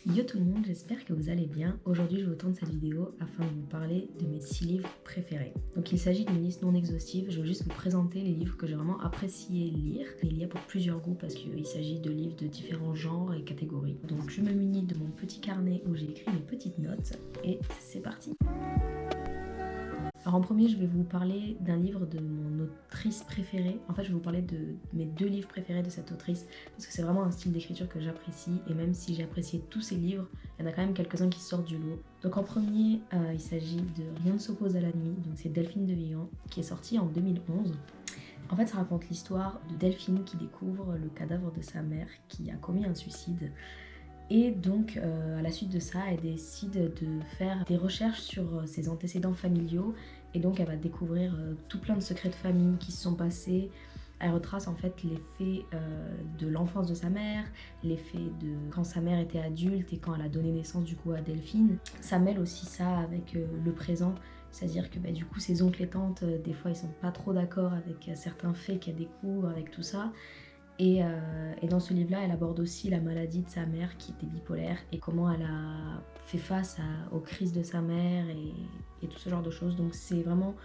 Yo tout le monde, j'espère que vous allez bien. Aujourd'hui, je vous tourne cette vidéo afin de vous parler de mes 6 livres préférés. Donc il s'agit d'une liste non exhaustive, je veux juste vous présenter les livres que j'ai vraiment apprécié lire. Il y a pour plusieurs goûts parce qu'il s'agit de livres de différents genres et catégories. Donc je me munis de mon petit carnet où j'ai écrit mes petites notes et c'est parti. Alors en premier, je vais vous parler d'un livre de mon autrice préférée. En fait, je vais vous parler de mes 2 livres préférés de cette autrice parce que c'est vraiment un style d'écriture que j'apprécie et même si j'ai apprécié tous ses livres, il y en a quand même quelques-uns qui sortent du lot. Donc en premier, il s'agit de Rien ne s'oppose à la nuit, donc c'est Delphine de Vigan qui est sorti en 2011. En fait, ça raconte l'histoire de Delphine qui découvre le cadavre de sa mère qui a commis un suicide. Et donc, à la suite de ça, elle décide de faire des recherches sur ses antécédents familiaux. Et donc, elle va découvrir tout plein de secrets de famille qui se sont passés. Elle retrace en fait les faits de l'enfance de sa mère, les faits de quand sa mère était adulte et quand elle a donné naissance du coup à Delphine. Ça mêle aussi ça avec le présent. C'est-à-dire que du coup, ses oncles et tantes, des fois, ils sont pas trop d'accord avec certains faits qu'elle découvre, avec tout ça. Et dans ce livre-là, elle aborde aussi la maladie de sa mère qui était bipolaire et comment elle a fait face aux crises de sa mère et tout ce genre de choses. Donc c'est vraiment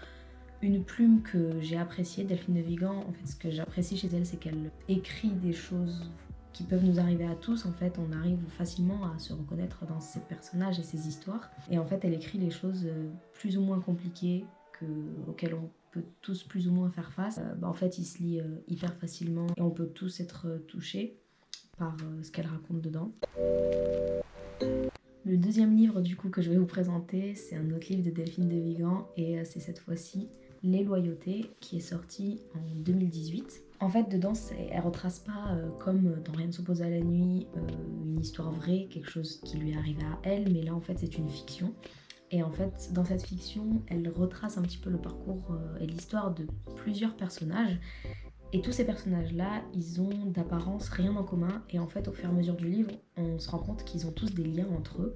une plume que j'ai appréciée, Delphine de Vigan. En fait, ce que j'apprécie chez elle, c'est qu'elle écrit des choses qui peuvent nous arriver à tous. En fait, on arrive facilement à se reconnaître dans ses personnages et ses histoires. Et en fait, elle écrit les choses plus ou moins compliquées auxquelles on peut tous plus ou moins faire face. En fait, il se lit hyper facilement et on peut tous être touchés par ce qu'elle raconte dedans. Le deuxième livre du coup que je vais vous présenter, c'est un autre livre de Delphine de Vigan et c'est cette fois-ci Les Loyautés qui est sorti en 2018. En fait, dedans, elle retrace pas comme dans Rien ne s'oppose à la nuit, une histoire vraie, quelque chose qui lui est arrivé à elle, mais là en fait c'est une fiction. Et en fait, dans cette fiction, elle retrace un petit peu le parcours et l'histoire de plusieurs personnages. Et tous ces personnages-là, ils ont d'apparence rien en commun. Et en fait, au fur et à mesure du livre, on se rend compte qu'ils ont tous des liens entre eux.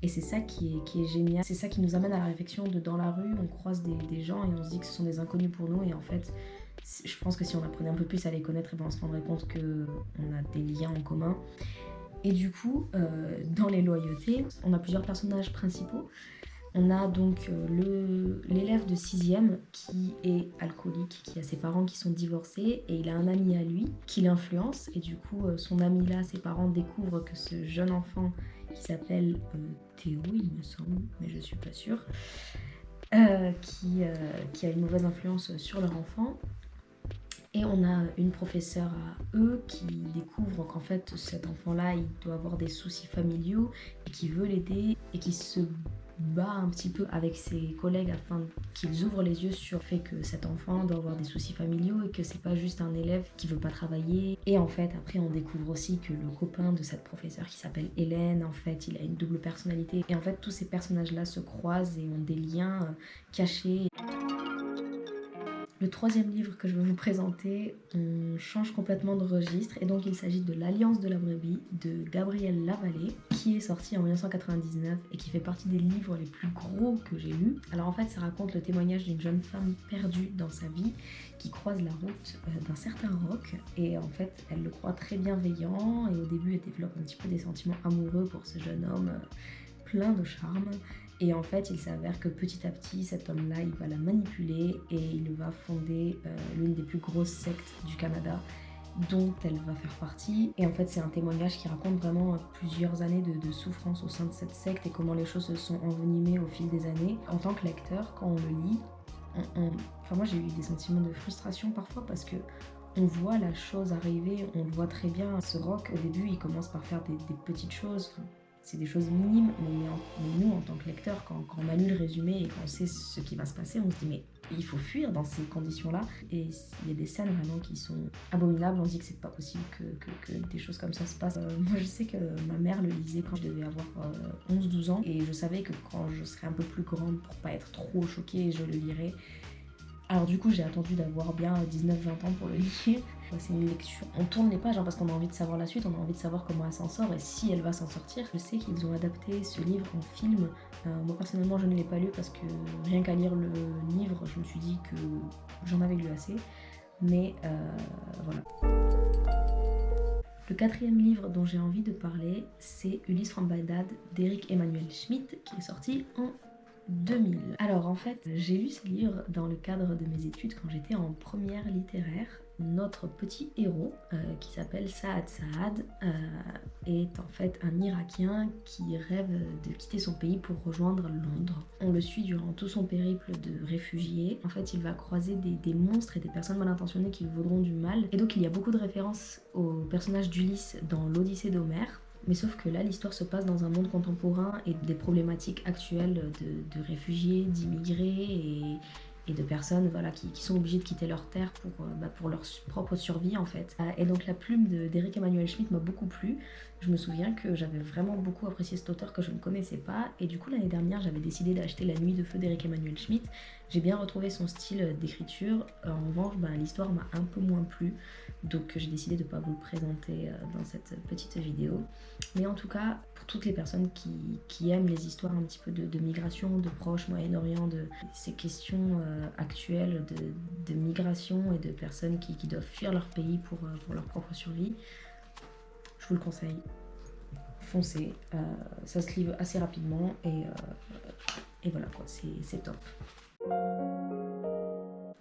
Et c'est ça qui est génial. C'est ça qui nous amène à la réflexion de dans la rue, on croise des gens et on se dit que ce sont des inconnus pour nous. Et en fait, je pense que si on apprenait un peu plus à les connaître, on se rendrait compte qu'on a des liens en commun. Et du coup, dans Les Loyautés, on a plusieurs personnages principaux. On a donc l'élève de 6e qui est alcoolique, qui a ses parents qui sont divorcés et il a un ami à lui qui l'influence et du coup son ami là, ses parents découvrent que ce jeune enfant qui s'appelle Théo il me semble, mais je suis pas sûre, qui a une mauvaise influence sur leur enfant. Et on a une professeure à eux qui découvre qu'en fait cet enfant-là il doit avoir des soucis familiaux et qui veut l'aider et qui se bat un petit peu avec ses collègues afin qu'ils ouvrent les yeux sur le fait que cet enfant doit avoir des soucis familiaux et que c'est pas juste un élève qui veut pas travailler. Et en fait après on découvre aussi que le copain de cette professeure qui s'appelle Hélène, en fait il a une double personnalité. Et en fait tous ces personnages là se croisent et ont des liens cachés. Le troisième livre que je vais vous présenter, on change complètement de registre et donc il s'agit de L'Alliance de la brebis de Gabrielle Lavallée qui est sorti en 1999 et qui fait partie des livres les plus gros que j'ai lus. Alors en fait ça raconte le témoignage d'une jeune femme perdue dans sa vie qui croise la route d'un certain Roc et en fait elle le croit très bienveillant et au début elle développe un petit peu des sentiments amoureux pour ce jeune homme plein de charme. Et en fait, il s'avère que petit à petit, cet homme-là, il va la manipuler et il va fonder l'une des plus grosses sectes du Canada dont elle va faire partie. Et en fait, c'est un témoignage qui raconte vraiment plusieurs années de souffrance au sein de cette secte et comment les choses se sont envenimées au fil des années. En tant que lecteur, quand on le lit, enfin moi j'ai eu des sentiments de frustration parfois parce que on voit la chose arriver, on le voit très bien. Ce Roc, au début, il commence par faire des petites choses. C'est des choses minimes, mais nous, en tant que lecteurs, quand on a lu le résumé et qu'on sait ce qui va se passer, on se dit mais il faut fuir dans ces conditions-là. Et il y a des scènes vraiment qui sont abominables, on se dit que c'est pas possible que des choses comme ça se passent. Moi je sais que ma mère le lisait quand je devais avoir 11-12 ans, et je savais que quand je serais un peu plus grande, pour pas être trop choquée, je le lirais. Alors du coup j'ai attendu d'avoir bien 19-20 ans pour le lire. C'est une lecture, on tourne les pages parce qu'on a envie de savoir la suite, on a envie de savoir comment elle s'en sort et si elle va s'en sortir. Je sais qu'ils ont adapté ce livre en film. Moi personnellement je ne l'ai pas lu parce que rien qu'à lire le livre je me suis dit que j'en avais lu assez. Mais voilà. Le quatrième livre dont j'ai envie de parler, c'est Ulysse from Bagdad d'Eric Emmanuel Schmitt qui est sorti en 2000. Alors en fait, j'ai lu ce livre dans le cadre de mes études quand j'étais en première littéraire. Notre petit héros, qui s'appelle Saad Saad, est en fait un Irakien qui rêve de quitter son pays pour rejoindre Londres. On le suit durant tout son périple de réfugié. En fait, il va croiser des monstres et des personnes mal intentionnées qui lui vaudront du mal. Et donc il y a beaucoup de références au personnage d'Ulysse dans l'Odyssée d'Homère. Mais sauf que là, l'histoire se passe dans un monde contemporain et des problématiques actuelles de réfugiés, d'immigrés et de personnes voilà, qui sont obligées de quitter leur terre pour leur propre survie en fait. Et donc la plume d'Eric Emmanuel Schmitt m'a beaucoup plu. Je me souviens que j'avais vraiment beaucoup apprécié cet auteur que je ne connaissais pas, et du coup l'année dernière j'avais décidé d'acheter La Nuit de Feu d'Eric Emmanuel Schmitt. J'ai bien retrouvé son style d'écriture, en revanche l'histoire m'a un peu moins plu, donc j'ai décidé de ne pas vous le présenter dans cette petite vidéo. Mais en tout cas, pour toutes les personnes qui aiment les histoires un petit peu de migration, de Proche, Moyen-Orient, de ces questions actuelles de migration et de personnes qui doivent fuir leur pays pour leur propre survie, je vous le conseille. Foncez, ça se livre assez rapidement et voilà quoi, c'est top.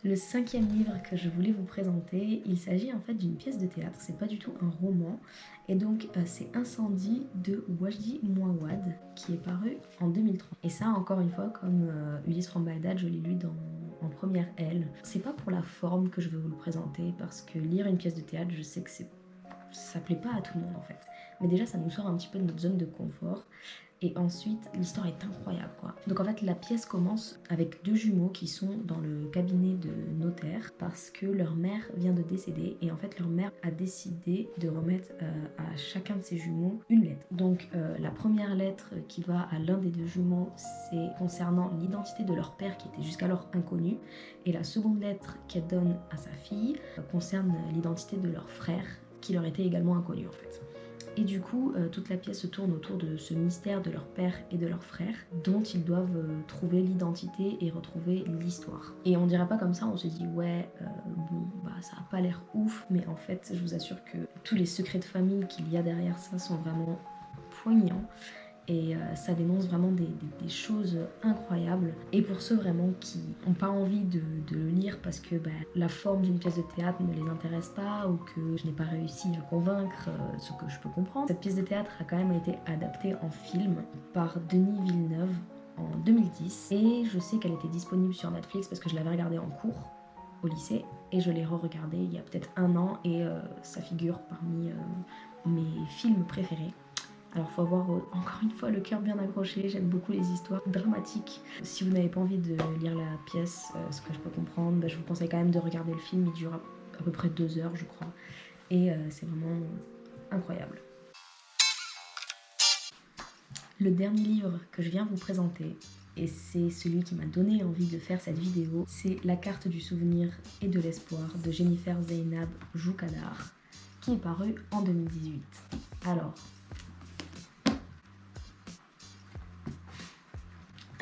Le cinquième livre que je voulais vous présenter, il s'agit en fait d'une pièce de théâtre, c'est pas du tout un roman, et donc c'est Incendie de Wajdi Mouawad qui est paru en 2003. Et ça, encore une fois, comme Ulysse from Bagdad, je l'ai lu en première L. C'est pas pour la forme que je veux vous le présenter, parce que lire une pièce de théâtre, je sais que ça plaît pas à tout le monde en fait. Mais déjà, ça nous sort un petit peu de notre zone de confort. Et ensuite, l'histoire est incroyable quoi. Donc en fait, la pièce commence avec deux jumeaux qui sont dans le cabinet de notaire parce que leur mère vient de décéder, et en fait leur mère a décidé de remettre à chacun de ses jumeaux une lettre. Donc la première lettre qui va à l'un des deux jumeaux, c'est concernant l'identité de leur père qui était jusqu'alors inconnu, et la seconde lettre qu'elle donne à sa fille concerne l'identité de leur frère qui leur était également inconnu en fait. Et du coup, toute la pièce se tourne autour de ce mystère de leur père et de leur frère, dont ils doivent trouver l'identité et retrouver l'histoire. Et on dirait pas comme ça, on se dit ouais, ça a pas l'air ouf, mais en fait, je vous assure que tous les secrets de famille qu'il y a derrière ça sont vraiment poignants. Et ça dénonce vraiment des choses incroyables. Et pour ceux vraiment qui n'ont pas envie de le lire parce que la forme d'une pièce de théâtre ne les intéresse pas, ou que je n'ai pas réussi à convaincre, ce que je peux comprendre, cette pièce de théâtre a quand même été adaptée en film par Denis Villeneuve en 2010. Et je sais qu'elle était disponible sur Netflix parce que je l'avais regardée en cours au lycée, et je l'ai re-regardée il y a peut-être un an, et ça figure parmi mes films préférés. Alors faut avoir encore une fois le cœur bien accroché, j'aime beaucoup les histoires dramatiques. Si vous n'avez pas envie de lire la pièce, ce que je peux comprendre, je vous conseille quand même de regarder le film, il dure à peu près 2 heures je crois. Et c'est vraiment incroyable. Le dernier livre que je viens vous présenter, et c'est celui qui m'a donné envie de faire cette vidéo, c'est La carte du souvenir et de l'espoir de Jennifer Zainab Joukadar, qui est paru en 2018. Alors,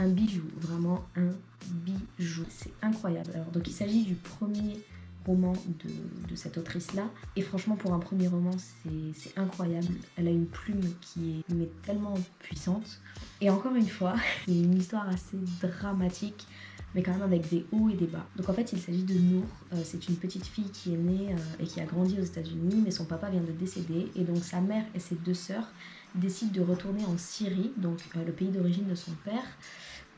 un bijou, vraiment un bijou, c'est incroyable. Alors donc il s'agit du premier roman de cette autrice-là, et franchement pour un premier roman c'est incroyable. Elle a une plume qui est tellement puissante, et encore une fois c'est une histoire assez dramatique, mais quand même avec des hauts et des bas. Donc en fait il s'agit de Nour, c'est une petite fille qui est née et qui a grandi aux États-Unis, mais son papa vient de décéder, et donc sa mère et ses deux sœurs décident de retourner en Syrie, donc le pays d'origine de son père,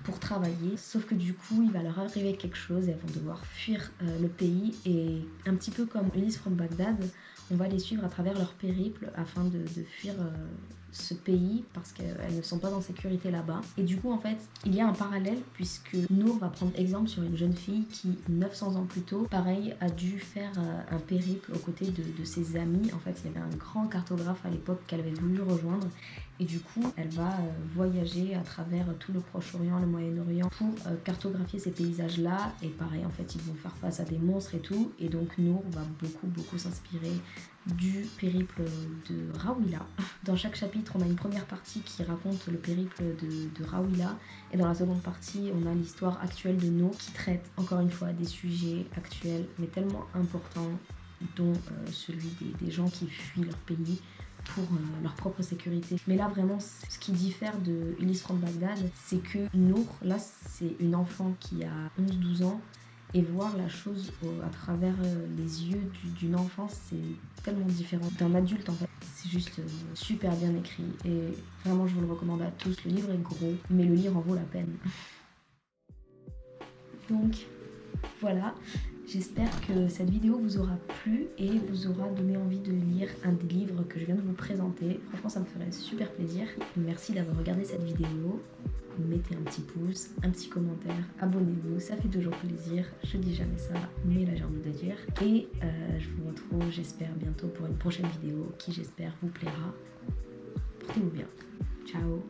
pour travailler. Sauf que du coup il va leur arriver quelque chose et elles vont devoir fuir le pays, et un petit peu comme Ulysse from Bagdad, on va les suivre à travers leur périple afin de fuir ce pays parce qu'elles ne sont pas en sécurité là-bas. Et du coup en fait il y a un parallèle, puisque Nour va prendre exemple sur une jeune fille qui 900 ans plus tôt, pareil, a dû faire un périple aux côtés de ses amis. En fait il y avait un grand cartographe à l'époque qu'elle avait voulu rejoindre, et du coup elle va voyager à travers tout le Proche-Orient, le Moyen-Orient pour cartographier ces paysages-là. Et pareil en fait ils vont faire face à des monstres et tout, et donc Nour va beaucoup s'inspirer du périple de Rawila. Dans chaque chapitre on a une première partie qui raconte le périple de Rawila, et dans la seconde partie on a l'histoire actuelle de Nour qui traite encore une fois des sujets actuels mais tellement importants dont celui des gens qui fuient leur pays pour leur propre sécurité. Mais là vraiment ce qui diffère de Ulysse from Bagdad, c'est que Nour, là c'est une enfant qui a 11-12 ans, et voir la chose à travers les yeux d'une enfant, c'est tellement différent d'un adulte en fait. C'est juste super bien écrit et vraiment je vous le recommande à tous. Le livre est gros, mais le lire en vaut la peine. Donc voilà, j'espère que cette vidéo vous aura plu et vous aura donné envie de lire un des livres que je viens de vous présenter. Franchement ça me ferait super plaisir. Merci d'avoir regardé cette vidéo. Mettez un petit pouce, un petit commentaire, abonnez-vous, ça fait toujours plaisir. Je dis jamais ça, mais là j'ai envie de dire. Et je vous retrouve, j'espère, bientôt pour une prochaine vidéo qui, j'espère, vous plaira. Portez-vous bien. Ciao.